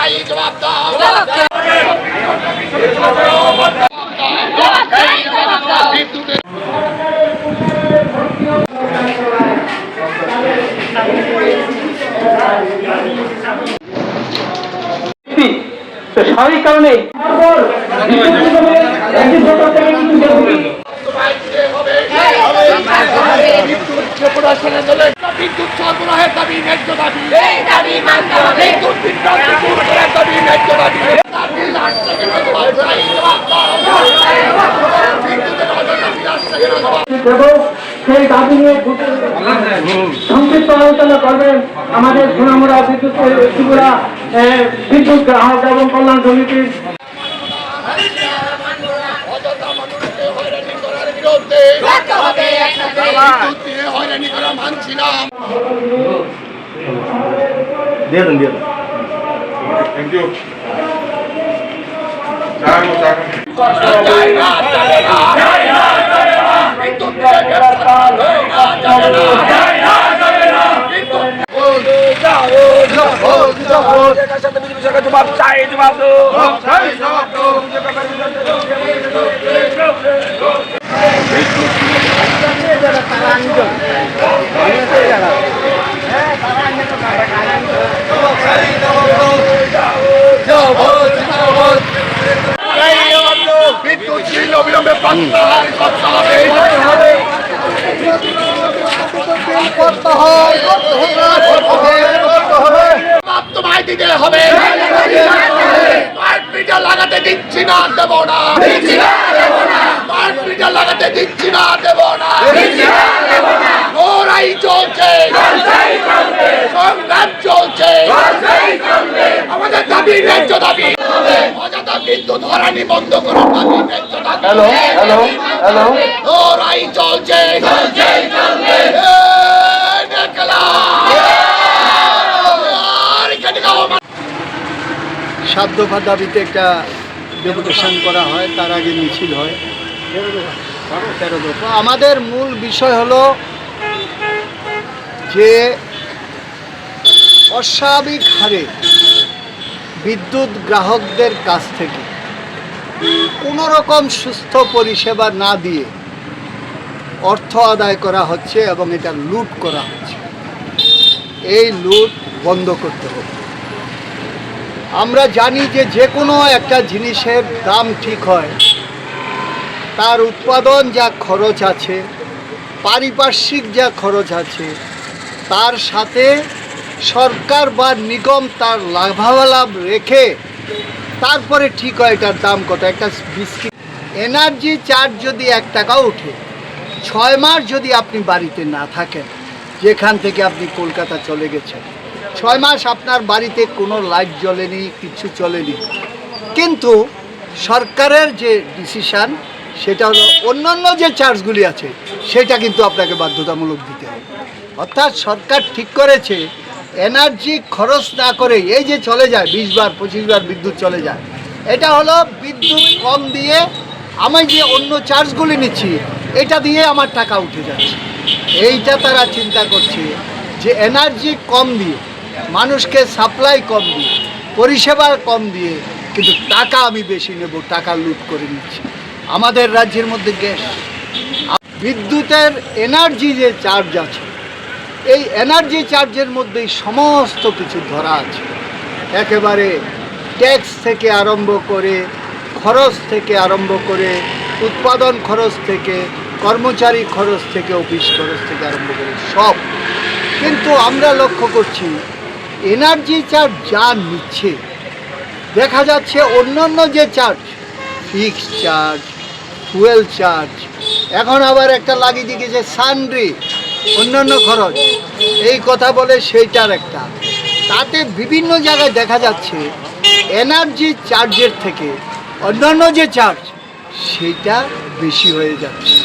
চাই জবাব দাও বিদ্যুতের স্বাভাবিক কারণে বিদ্যুৎ সরবরাহের দাবি ন্যায্য দাবি বিদ্যুৎ বিভ্রান্তি দূর করার দাবি ন্যায্য দাবি সেই দাবি নিয়ে সংক্ষিপ্ত আলোচনা করবেন আমাদের সোনামুড়া ত্রিপুরা বিদ্যুৎ গ্রাহক এবং কল্যাণ সমিতির হয়রানি করা মানছিলাম। Thank you. জবাব চাই জবাব দো বিদ্যুৎ বিল অবিলম্বে প্রত্যাহার করতে হবে তোমায় দিতে হবে মিটার লাগাতে দিচ্ছি না দেব না মিটার লাগাতে দিচ্ছি না দেব না লড়াই চলছে সংগ্রাম চলছে আমাদের দাবি ন্যায্য দাবি অযথা বিদ্যুৎ হয়রানি বন্ধ করার দাবি ন্যায্য দাবি লড়াই চলছে সাধ্যভার দাবিতে একটা ডেপুটেশন করা হয়, তার আগে মিছিল হয় 13 দফা। আমাদের মূল বিষয় হলো যে অস্বাভাবিক হারে বিদ্যুৎ গ্রাহকদের কাছ থেকে কোনো রকম সুস্থ পরিষেবা না দিয়ে অর্থ আদায় করা হচ্ছে এবং এটা লুট করা হচ্ছে। এই লুট বন্ধ করতে হবে। আমরা জানি যে কোনো একটা জিনিসের দাম ঠিক হয় তার উৎপাদন যা খরচ আছে, পারিপার্শ্বিক যা খরচ আছে, তার সাথে সরকার বা নিগম তার লাভালাভ রেখে তারপরে ঠিক হয় এটার দাম কত। একটা বিস্কিট এনার্জি চার্জ যদি 1 টাকাও উঠে, 6 মাস যদি আপনি বাড়িতে না থাকেন, যেখান থেকে আপনি কলকাতা চলে গেছেন, 6 মাস আপনার বাড়িতে কোনো লাইট জ্বলেনি, কিছু চলেনি, কিন্তু সরকারের যে ডিসিশান সেটা হলো অন্যান্য যে চার্জগুলি আছে সেটা কিন্তু আপনাকে বাধ্যতামূলক দিতে হবে। অর্থাৎ সরকার ঠিক করেছে এনার্জি খরচ না করে এই যে চলে যায় 20 বার 25 বার বিদ্যুৎ চলে যায়, এটা হলো বিদ্যুৎ কম দিয়ে আমি যে অন্য চার্জগুলি নিচ্ছি এটা দিয়ে আমার টাকা উঠে যাচ্ছে। এইটা তারা চিন্তা করছে যে এনার্জি কম দিয়ে, মানুষকে সাপ্লাই কম দিয়ে, পরিষেবা কম দিয়ে, কিন্তু টাকা আমি বেশি নেব, টাকা লুট করে নিচ্ছি। আমাদের রাজ্যের মধ্যে গ্যাস, বিদ্যুতের এনার্জি যে চার্জ আছে, এই এনার্জি চার্জের মধ্যেই সমস্ত কিছু ধরা আছে। একেবারে ট্যাক্স থেকে আরম্ভ করে, খরচ থেকে আরম্ভ করে, উৎপাদন খরচ থেকে, কর্মচারী খরচ থেকে, অফিস খরচ থেকে আরম্ভ করে সব। কিন্তু আমরা লক্ষ্য করছি এনার্জি চার্জ যা নিচ্ছে, দেখা যাচ্ছে অন্যান্য যে charge, fixed charge, fuel charge, এখন আবার একটা লাগিয়ে দিয়েছে সানড্রি, অন্যান্য খরচ, এই কথা বলে সেইটার একটা, তাতে বিভিন্ন জায়গায় দেখা যাচ্ছে এনার্জি চার্জের থেকে অন্যান্য যে চার্জ সেটা বেশি হয়ে যাচ্ছে।